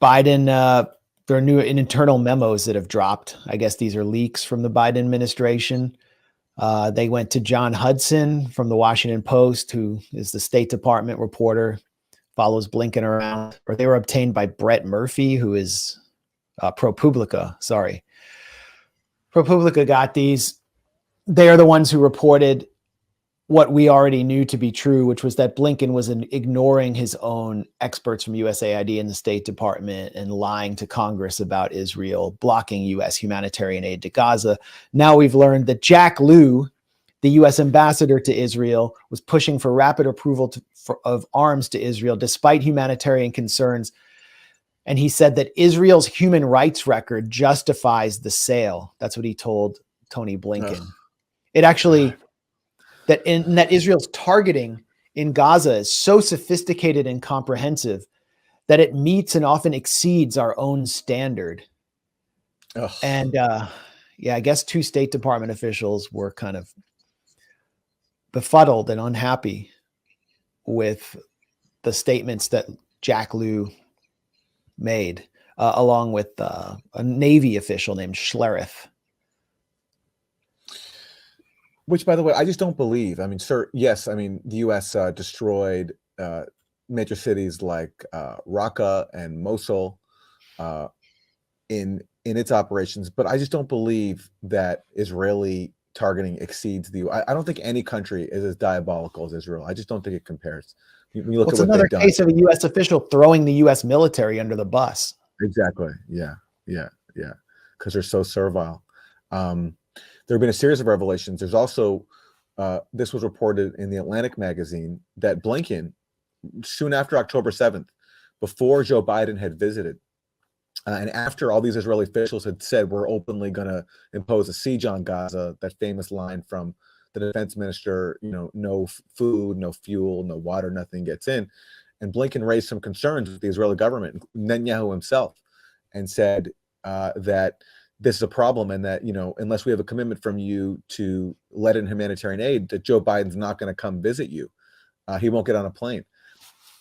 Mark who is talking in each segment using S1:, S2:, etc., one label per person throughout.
S1: Biden, there are new internal memos that have dropped. I guess these are leaks from the Biden administration. They went to John Hudson from the Washington Post, who is the State Department reporter, follows Blinken around, or they were obtained by Brett Murphy, who is ProPublica. Sorry. ProPublica got these. They are the ones who reported what we already knew to be true, which was that Blinken was ignoring his own experts from USAID and the State Department and lying to Congress about Israel, blocking U.S. humanitarian aid to Gaza. Now we've learned that Jack Lew, the U.S. ambassador to Israel, was pushing for rapid approval of arms to Israel despite humanitarian concerns. And he said that Israel's human rights record justifies the sale. That's what he told Tony Blinken. It actually... that Israel's targeting in Gaza is so sophisticated and comprehensive that it meets and often exceeds our own standard. Ugh. And I guess 2 State Department officials were kind of befuddled and unhappy with the statements that Jack Lew made, along with a Navy official named Schlereth.
S2: Which, by the way, I just don't believe. I mean, sir, yes, I mean, the U.S. Destroyed major cities like Raqqa and Mosul in its operations, but I just don't believe that Israeli targeting exceeds the. I don't think any country is as diabolical as Israel. I just don't think it compares. When you look at what
S1: another case of a U.S. official throwing the U.S. military under the bus.
S2: Exactly. Yeah. Because they're so servile. There have been a series of revelations. There's also, this was reported in the Atlantic magazine, that Blinken, soon after October 7th, before Joe Biden had visited, and after all these Israeli officials had said, we're openly going to impose a siege on Gaza, that famous line from the defense minister, no food, no fuel, no water, nothing gets in. And Blinken raised some concerns with the Israeli government, Netanyahu himself, and said that this is a problem, and that, unless we have a commitment from you to let in humanitarian aid, that Joe Biden's not going to come visit you. He won't get on a plane.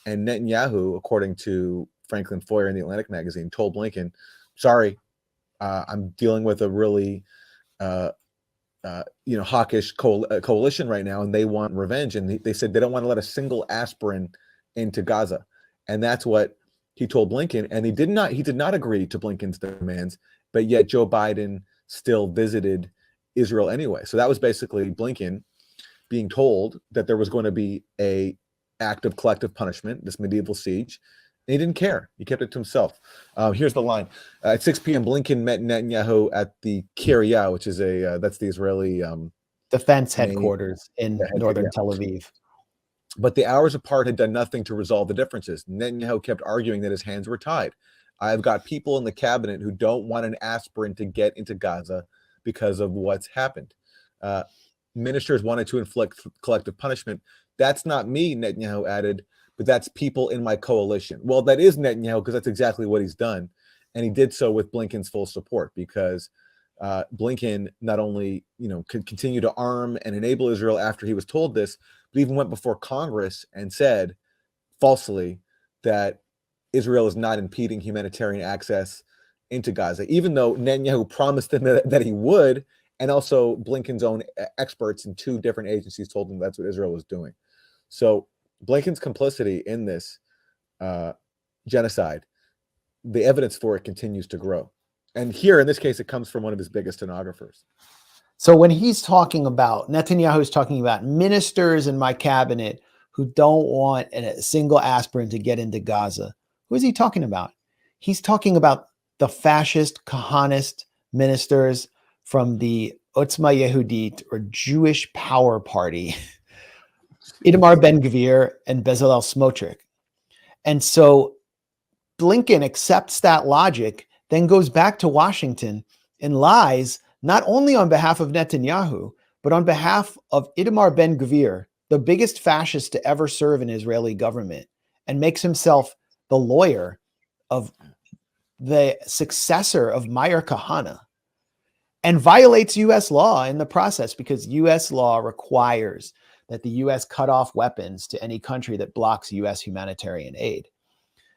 S2: And Netanyahu, according to Franklin Foer in the Atlantic magazine, told Blinken, sorry, I'm dealing with a really, hawkish coalition right now, and they want revenge. And they said they don't want to let a single aspirin into Gaza. And that's what he told Blinken. And he did not agree to Blinken's demands, but yet Joe Biden still visited Israel anyway. So that was basically Blinken being told that there was going to be a act of collective punishment, this medieval siege. And he didn't care. He kept it to himself. Here's the line. At 6 p.m., Blinken met Netanyahu at the Kiryat, which is that's the Israeli
S1: defense headquarters in northern Tel Aviv.
S2: But the hours apart had done nothing to resolve the differences. Netanyahu kept arguing that his hands were tied. I've got people in the cabinet who don't want an aspirin to get into Gaza because of what's happened. Ministers wanted to inflict collective punishment. That's not me, Netanyahu added, but that's people in my coalition. Well, that is Netanyahu, because that's exactly what he's done. And he did so with Blinken's full support, because Blinken not only, could continue to arm and enable Israel after he was told this, but even went before Congress and said falsely that Israel is not impeding humanitarian access into Gaza, even though Netanyahu promised them that he would. And also Blinken's own experts in 2 different agencies told him that's what Israel was doing. So Blinken's complicity in this genocide, the evidence for it continues to grow. And here, in this case, it comes from one of his biggest stenographers.
S1: So when he's talking about, Netanyahu's talking about ministers in my cabinet who don't want a single aspirin to get into Gaza, who is he talking about? He's talking about the fascist, Kahanist ministers from the Otzma Yehudit, or Jewish Power Party, Itamar Ben-Gvir and Bezalel Smotrich. And so Blinken accepts that logic, then goes back to Washington and lies not only on behalf of Netanyahu, but on behalf of Itamar Ben-Gvir, the biggest fascist to ever serve in Israeli government, and makes himself the lawyer of the successor of Meir Kahane, and violates U.S. law in the process, because U.S. law requires that the U.S. cut off weapons to any country that blocks U.S. humanitarian aid.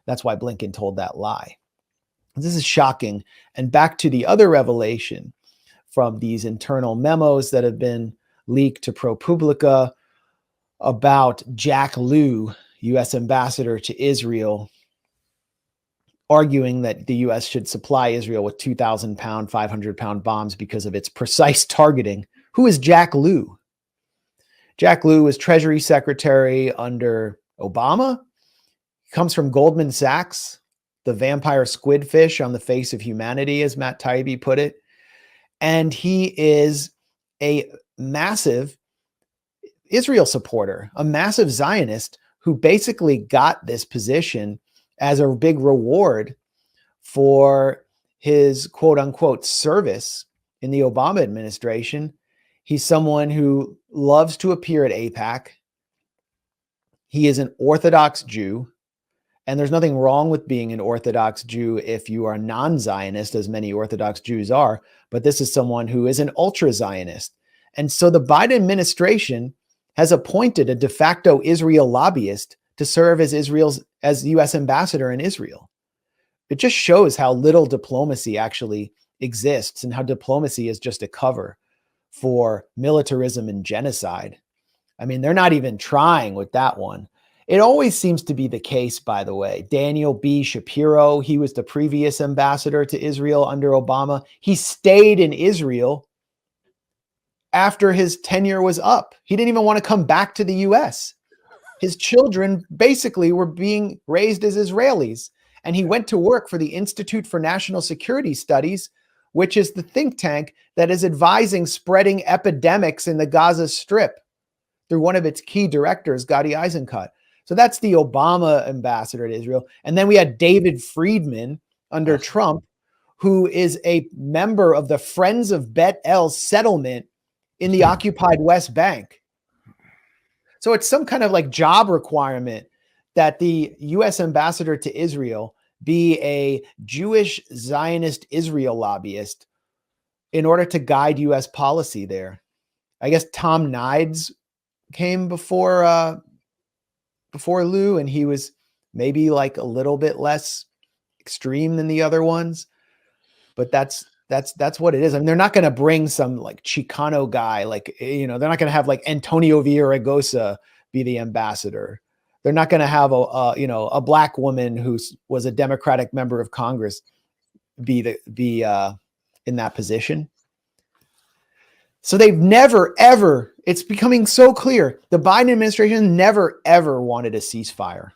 S1: That's why Blinken told that lie. This is shocking. And back to the other revelation from these internal memos that have been leaked to ProPublica about Jack Lew, U.S. ambassador to Israel, arguing that the U.S. should supply Israel with 2,000-pound, 500-pound bombs because of its precise targeting. Who is Jack Lew? Jack Lew was Treasury Secretary under Obama. He comes from Goldman Sachs, the vampire squidfish on the face of humanity, as Matt Taibbi put it. And he is a massive Israel supporter, a massive Zionist who basically got this position as a big reward for his quote unquote service in the Obama administration. He's someone who loves to appear at AIPAC. He is an Orthodox Jew. And there's nothing wrong with being an Orthodox Jew if you are non-Zionist, as many Orthodox Jews are. But this is someone who is an ultra-Zionist. And so the Biden administration has appointed a de facto Israel lobbyist to serve as U.S. ambassador in Israel. It just shows how little diplomacy actually exists and how diplomacy is just a cover for militarism and genocide. I mean, they're not even trying with that one. It always seems to be the case, by the way. Daniel B. Shapiro, he was the previous ambassador to Israel under Obama. He stayed in Israel after his tenure was up. He didn't even want to come back to the U.S. His children basically were being raised as Israelis. And he went to work for the Institute for National Security Studies, which is the think tank that is advising spreading epidemics in the Gaza Strip through one of its key directors, Gadi Eisenkot. So that's the Obama ambassador to Israel. And then we had David Friedman under Trump, who is a member of the Friends of Bet El settlement in the occupied West Bank. So it's some kind of like job requirement that the U.S. ambassador to Israel be a Jewish Zionist Israel lobbyist in order to guide U.S. policy there. I guess Tom Nides came before Lew, and he was maybe like a little bit less extreme than the other ones, but that's what it is. I mean, they're not going to bring some like Chicano guy, like, they're not going to have like Antonio Villaraigosa be the ambassador. They're not going to have a black woman who was a Democratic member of Congress be in that position. So they've never, ever, it's becoming so clear, the Biden administration never, ever wanted a ceasefire.